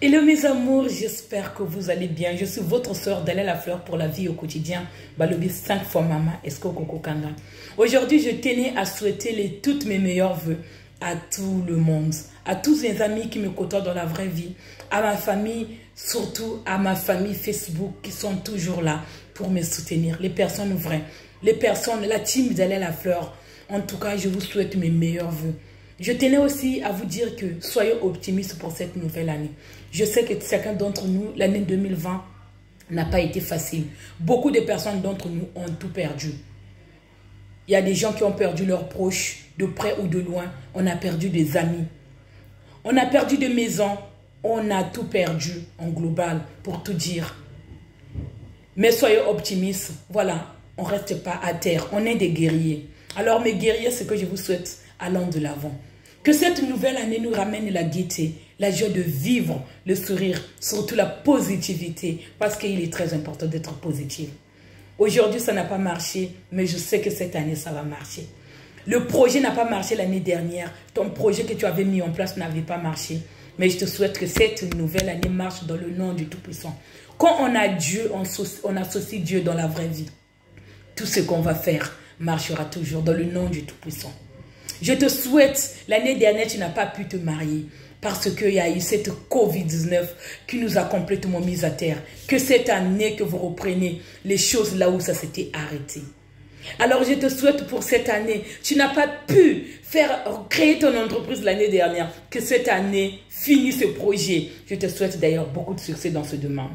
Hello mes amours, j'espère que vous allez bien. Je suis votre soeur Dalia Lafleur pour la vie au quotidien. Balobi 5 fois maman, Esco Koko Kanga. Aujourd'hui, je tenais à souhaiter toutes mes meilleurs vœux à tout le monde, à tous les amis qui me côtoient dans la vraie vie, à ma famille, surtout à ma famille Facebook qui sont toujours là pour me soutenir, les personnes vraies, les personnes, la team Dalia Lafleur. En tout cas, je vous souhaite mes meilleurs vœux. Je tenais aussi à vous dire que soyez optimistes pour cette nouvelle année. Je sais que chacun d'entre nous, l'année 2020 n'a pas été facile. Beaucoup de personnes d'entre nous ont tout perdu. Il y a des gens qui ont perdu leurs proches, de près ou de loin. On a perdu des amis. On a perdu des maisons. On a tout perdu en global, pour tout dire. Mais soyez optimistes. Voilà, on ne reste pas à terre. On est des guerriers. Alors mes guerriers, ce que je vous souhaite, allons de l'avant. Que cette nouvelle année nous ramène la gaieté, la joie de vivre, le sourire, surtout la positivité, parce qu'il est très important d'être positif. Aujourd'hui, ça n'a pas marché, mais je sais que cette année, ça va marcher. Le projet n'a pas marché l'année dernière. Ton projet que tu avais mis en place n'avait pas marché. Mais je te souhaite que cette nouvelle année marche dans le nom du Tout-Puissant. Quand on a Dieu, on associe Dieu dans la vraie vie. Tout ce qu'on va faire marchera toujours dans le nom du Tout-Puissant. Je te souhaite, l'année dernière, tu n'as pas pu te marier parce qu'il y a eu cette Covid-19 qui nous a complètement mis à terre. Que cette année, que vous repreniez les choses là où ça s'était arrêté. Alors, je te souhaite pour cette année, tu n'as pas pu créer ton entreprise l'année dernière. Que cette année, finis ce projet. Je te souhaite d'ailleurs beaucoup de succès dans ce domaine.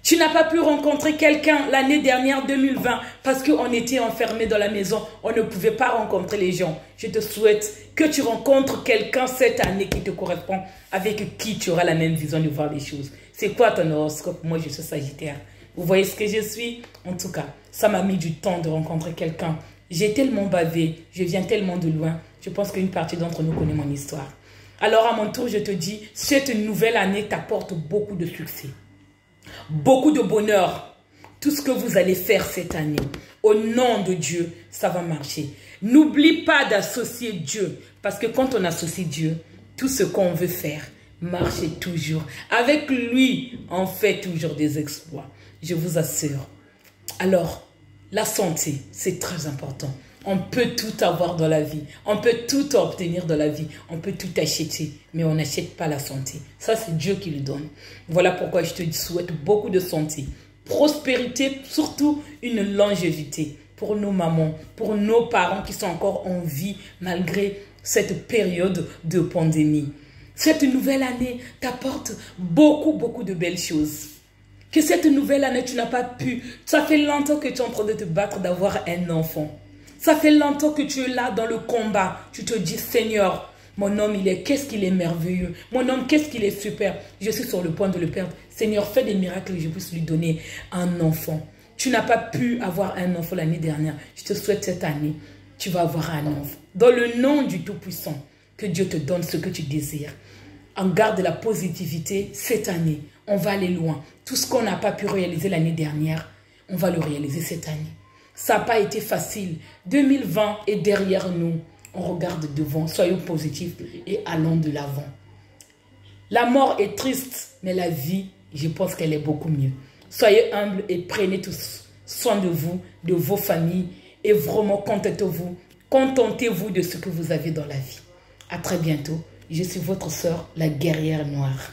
Tu n'as pas pu rencontrer quelqu'un l'année dernière, 2020, parce qu'on était enfermés dans la maison. On ne pouvait pas rencontrer les gens. Je te souhaite que tu rencontres quelqu'un cette année qui te correspond, avec qui tu auras la même vision de voir les choses. C'est quoi ton horoscope? Moi, je suis Sagittaire. Vous voyez ce que je suis? En tout cas, ça m'a mis du temps de rencontrer quelqu'un. J'ai tellement bavé, je viens tellement de loin. Je pense qu'une partie d'entre nous connaît mon histoire. Alors, à mon tour, je te dis, cette nouvelle année t'apporte beaucoup de succès. Beaucoup de bonheur, tout ce que vous allez faire cette année, au nom de Dieu, ça va marcher. N'oublie pas d'associer Dieu, parce que quand on associe Dieu, tout ce qu'on veut faire marche toujours. Avec lui, on fait toujours des exploits, je vous assure. Alors, la santé, c'est très important. On peut tout avoir dans la vie. On peut tout obtenir dans la vie. On peut tout acheter. Mais on n'achète pas la santé. Ça, c'est Dieu qui le donne. Voilà pourquoi je te souhaite beaucoup de santé. Prospérité, surtout une longévité. Pour nos mamans, pour nos parents qui sont encore en vie malgré cette période de pandémie. Cette nouvelle année t'apporte beaucoup de belles choses. Que cette nouvelle année, tu n'as pas pu. Ça fait longtemps que tu es en train de te battre d'avoir un enfant. Ça fait longtemps que tu es là dans le combat. Tu te dis, Seigneur, mon homme, qu'est-ce qu'il est merveilleux. Mon homme, qu'est-ce qu'il est super. Je suis sur le point de le perdre. Seigneur, fais des miracles que je puisse lui donner un enfant. Tu n'as pas pu avoir un enfant l'année dernière. Je te souhaite cette année, tu vas avoir un enfant. Dans le nom du Tout-Puissant, que Dieu te donne ce que tu désires. En garde la positivité cette année. On va aller loin. Tout ce qu'on n'a pas pu réaliser l'année dernière, on va le réaliser cette année. Ça n'a pas été facile. 2020 est derrière nous. On regarde devant. Soyons positifs et allons de l'avant. La mort est triste, mais la vie, je pense qu'elle est beaucoup mieux. Soyez humbles et prenez tous soin de vous, de vos familles et vraiment contentez-vous de ce que vous avez dans la vie. À très bientôt. Je suis votre sœur, la guerrière noire.